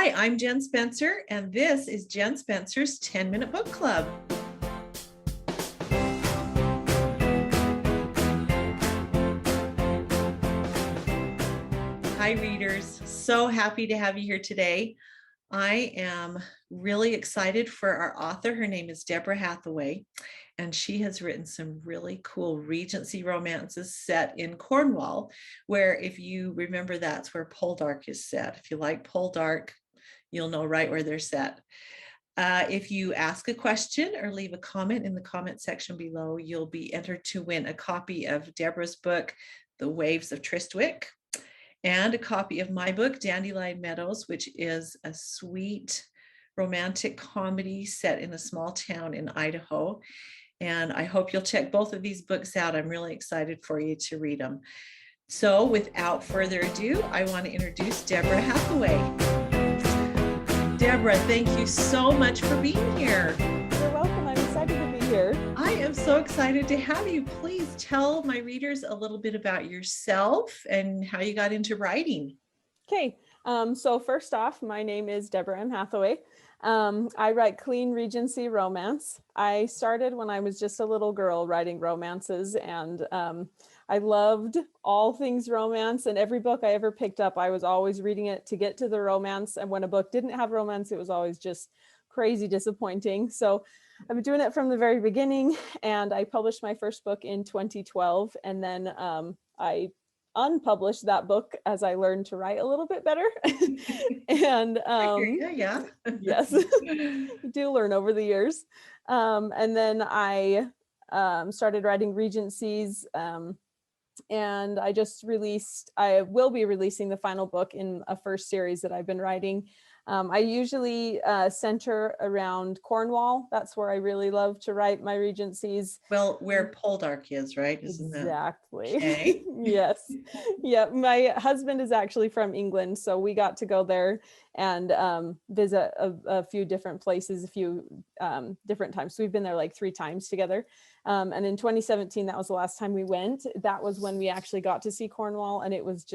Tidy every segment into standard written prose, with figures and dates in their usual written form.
Hi, I'm Jen Spencer, and this is Jen Spencer's 10-Minute Book Club. Hi, readers. So happy to have you here today. I am really excited for our author. Her name is Deborah Hathaway, and she has written some really cool Regency romances set in Cornwall, where, if you remember, that's where Poldark is set. If you like Poldark, you'll know right where they're set. If you ask a question or leave a comment in the comment section below, you'll be entered to win a copy of Deborah's book, The Waves of Tristwick, and a copy of my book, Dandelion Meadows, which is a sweet romantic comedy set in a small town in Idaho. And I hope you'll check both of these books out. I'm really excited for you to read them. So without further ado, I want to introduce Deborah Hathaway. Deborah, thank you so much for being here. You're welcome. I'm excited to be here. I am so excited to have you. Please tell my readers a little bit about yourself and how you got into writing. Okay, so first off, my name is Deborah M. Hathaway. I write clean Regency romance. I started when I was just a little girl writing romances, and I loved all things romance, and every book I ever picked up, I was always reading it to get to the romance. And when a book didn't have romance, it was always just crazy disappointing. So I've been doing it from the very beginning, and I published my first book in 2012, and then I unpublished that book as I learned to write a little bit better. And yeah. Yes, you do learn over the years. And then I started writing Regencies, and I will be releasing the final book in a first series that I've been writing. I usually center around Cornwall. That's where I really love to write my Regencies. Well, where Poldark is, right? Isn't Exactly. Okay. Yes. Yeah. My husband is actually from England, so we got to go there and visit a few different places, a few different times. So we've been there like 3 times together. And in 2017, that was the last time we went. That was when we actually got to see Cornwall, and it was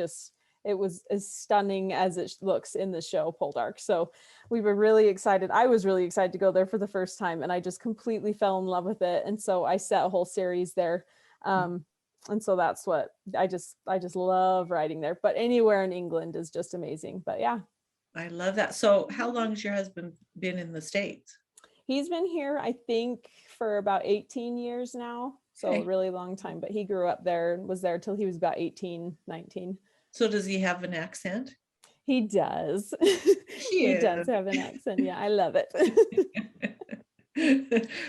as stunning as it looks in the show Poldark. So we were really excited. I was really excited to go there for the first time, and I just completely fell in love with it. And so I set a whole series there. And so that's what I just love writing there. But anywhere in England is just amazing. But yeah. I love that. So how long has your husband been in the States? He's been here, I think, for about 18 years now. So Okay. a really long time. But he grew up there and was there till he was about 18, 19. So does he have an accent? He does. He does have an accent. Yeah, I love it.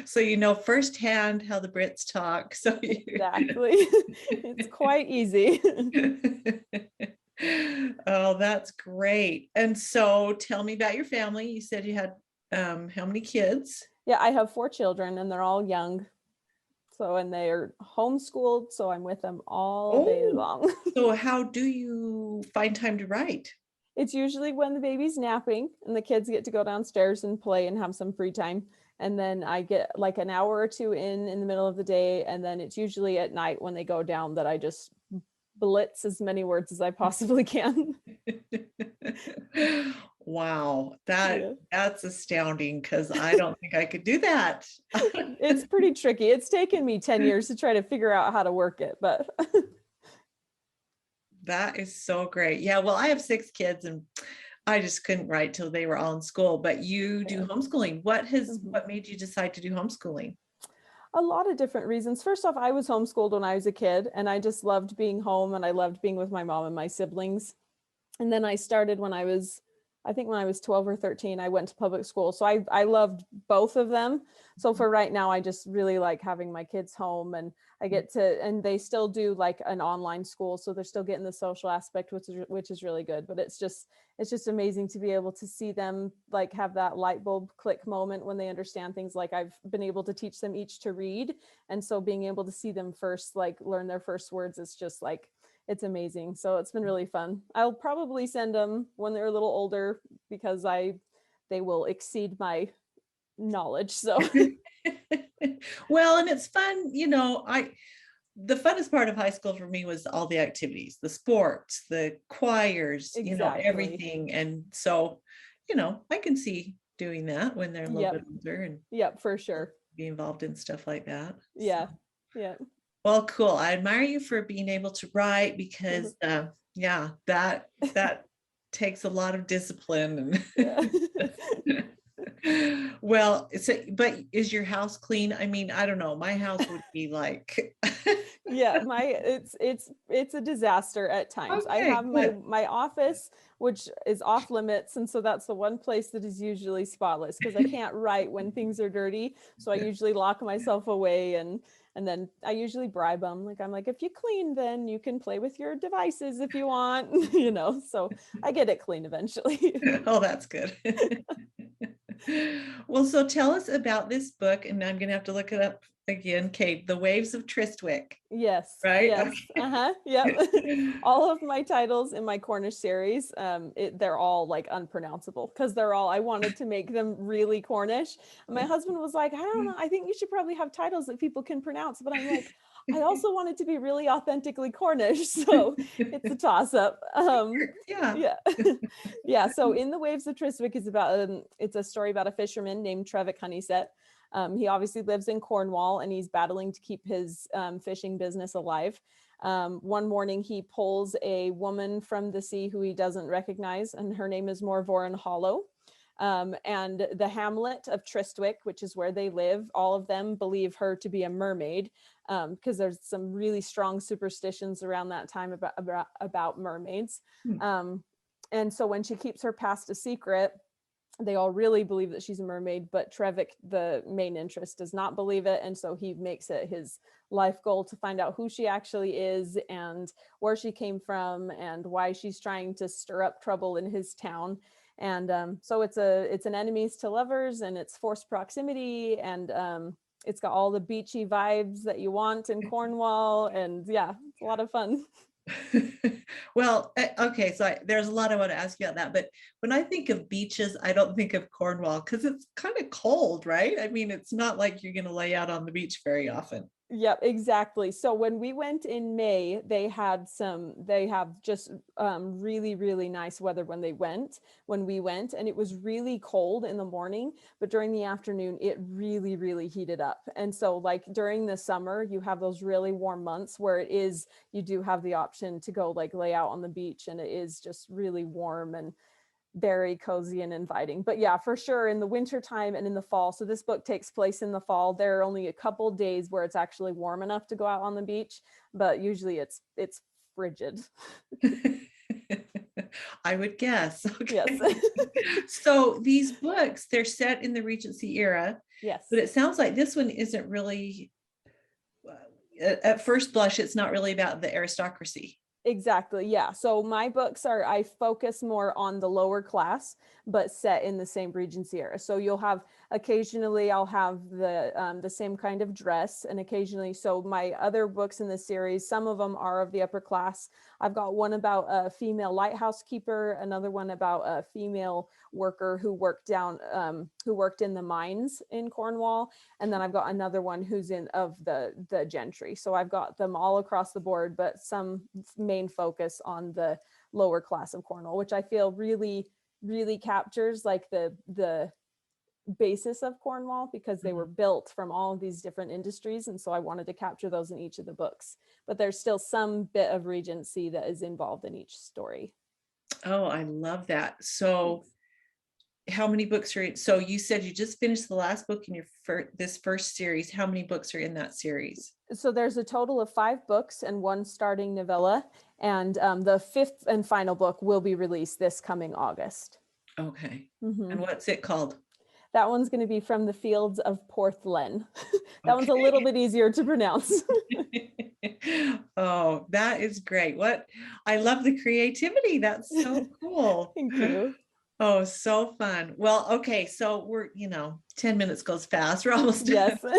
So you know firsthand how the Brits talk. So Exactly. It's quite easy. Oh, that's great. And so tell me about your family. You said you had how many kids? Yeah, I have 4 children, and they're all young. So, and they're homeschooled, so I'm with them all day long. So how do you find time to write? It's usually when the baby's napping and the kids get to go downstairs and play and have some free time. And then I get like an hour or 2 in the middle of the day. And then it's usually at night when they go down that I just blitz as many words as I possibly can. Wow, that's astounding, because I don't think I could do that. It's pretty tricky. It's taken me 10 years to try to figure out how to work it, but that is so great. Yeah, well, I have 6 kids, and I just couldn't write till they were all in school. But you do homeschooling. What made you decide to do homeschooling? A lot of different reasons. First off, I was homeschooled when I was a kid, and I just loved being home, and I loved being with my mom and my siblings. And then I started when I was 12 or 13, I went to public school. So I loved both of them. So for right now, I just really like having my kids home, and and they still do like an online school. So they're still getting the social aspect, which is really good. But it's just amazing to be able to see them like have that light bulb click moment when they understand things. Like I've been able to teach them each to read. And so being able to see them first, like learn their first words, is just like, it's amazing. So it's been really fun. I'll probably send them when they're a little older, because they will exceed my knowledge. So Well, and it's fun, the funnest part of high school for me was all the activities, the sports, the choirs, Exactly. everything. And so I can see doing that when they're a little bit Yep. older and Yep, for sure. be involved in stuff like that. So, Yeah. Yeah. well, cool. I admire you for being able to write because, yeah, that takes a lot of discipline. Yeah. Well, but is your house clean? I mean, I don't know. My house would be like, Yeah, it's a disaster at times. I okay, have good. my office, which is off limits, and so that's the one place that is usually spotless because I can't write when things are dirty. So I usually lock myself away, and then I usually bribe them. Like I'm like, if you clean, then you can play with your devices if you want, So I get it clean eventually. Oh, that's good. Well, so tell us about this book, and I'm going to have to look it up again, Kate, The Waves of Tristwick, Yes, right? yes, yep. Okay. All of my titles in my Cornish series, they're all like unpronounceable because I wanted to make them really Cornish. And my husband was like, I don't know, I think you should probably have titles that people can pronounce. But I'm like, I also want it to be really authentically Cornish, so it's a toss up. Yeah. Yeah, yeah. So in The Waves of Tristwick is about it's a story about a fisherman named Trevik Honeyset. He obviously lives in Cornwall and he's battling to keep his fishing business alive. One morning he pulls a woman from the sea who he doesn't recognize, and her name is Morvoran Hollow. And the hamlet of Tristwick, which is where they live, all of them believe her to be a mermaid, because there's some really strong superstitions around that time about mermaids. And so when she keeps her past a secret, they all really believe that she's a mermaid, but Trevik, the main interest, does not believe it. And so he makes it his life goal to find out who she actually is and where she came from and why she's trying to stir up trouble in his town. And so it's an enemies to lovers, and it's forced proximity, and it's got all the beachy vibes that you want in Cornwall. And yeah, it's a lot of fun. Well, okay, so there's a lot I want to ask you about that, but when I think of beaches, I don't think of Cornwall because it's kind of cold, right? I mean, it's not like you're going to lay out on the beach very often. Yep, exactly. So when we went in May, they have just really, really nice weather when we went, and it was really cold in the morning, but during the afternoon, it really, really heated up. And so like during the summer, you have those really warm months where you do have the option to go like lay out on the beach, and it is just really warm and very cozy and inviting. But yeah, for sure in the winter time and in the fall. So this book takes place in the fall. There are only a couple days where it's actually warm enough to go out on the beach, but usually it's frigid. I would guess. Okay. Yes. So these books, they're set in the Regency era, Yes. but it sounds like this one isn't really, at first blush, it's not really about the aristocracy. Exactly. Yeah. So my books I focus more on the lower class, but set in the same Regency era. So occasionally I'll have the same kind of dress, and occasionally, so my other books in the series, some of them are of the upper class. I've got one about a female lighthouse keeper, another one about a female worker who worked in the mines in Cornwall, and then I've got another one who's of the gentry. So I've got them all across the board, but some main focus on the lower class of Cornwall, which I feel really, really captures like the basis of Cornwall, because they were built from all of these different industries. And so I wanted to capture those in each of the books, but there's still some bit of Regency that is involved in each story. Oh, I love that. So how many books are in? So you said you just finished the last book in this first series. How many books are in that series? So there's a total of 5 books and 1 starting novella, and the 5th and final book will be released this coming August. Okay. Mm-hmm. And what's it called? That one's going to be From the Fields of Porthlen. That Okay. one's a little bit easier to pronounce. Oh, that is great. I love the creativity. That's so cool. Thank you. Oh, so fun. Well, okay. So we're, 10 minutes goes fast. We're almost done. Yes.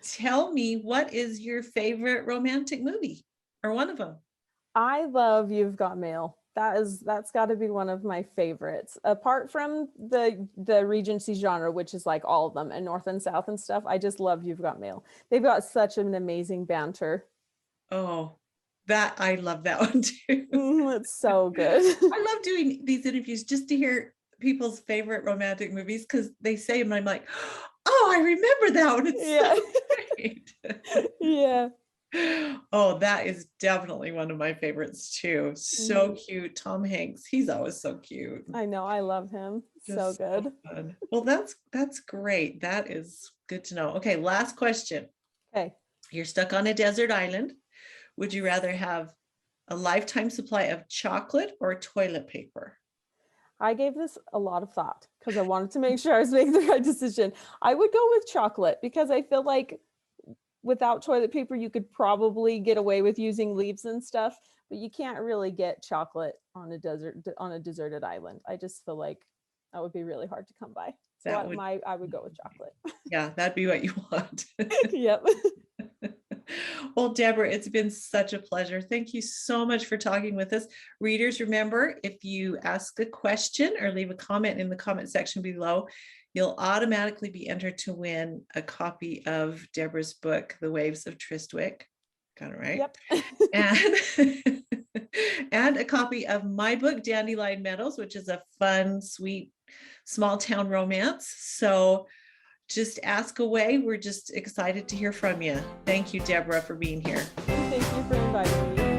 Tell me, what is your favorite romantic movie, or one of them? I love You've Got Mail. That's got to be one of my favorites. Apart from the Regency genre, which is like all of them and North and South and stuff, I just love You've Got Mail. They've got such an amazing banter. Oh, I love that one too. It's so good. I love doing these interviews just to hear people's favorite romantic movies because they say them and I'm like, oh, I remember that one. It's Yeah. so great. Yeah. Oh, that is definitely one of my favorites too. So cute. Tom Hanks, he's always so cute. I know, I love him. So Just good. so fun. Well, that's great. That is good to know. Okay, last question. Okay. You're stuck on a desert island. Would you rather have a lifetime supply of chocolate or toilet paper? I gave this a lot of thought because I wanted to make sure I was making the right decision. I would go with chocolate because I feel like without toilet paper, you could probably get away with using leaves and stuff, but you can't really get chocolate on a deserted island. I just feel like that would be really hard to come by. So I would go with chocolate. Yeah, that'd be what you want. Yep. Well, Deborah, it's been such a pleasure. Thank you so much for talking with us. Readers, remember, if you ask a question or leave a comment in the comment section below, you'll automatically be entered to win a copy of Deborah's book, The Waves of Tristwick. Got it right? Yep. And a copy of my book, Dandelion Meadows, which is a fun, sweet, small town romance. So just ask away. We're just excited to hear from you. Thank you, Deborah, for being here. Thank you for inviting me.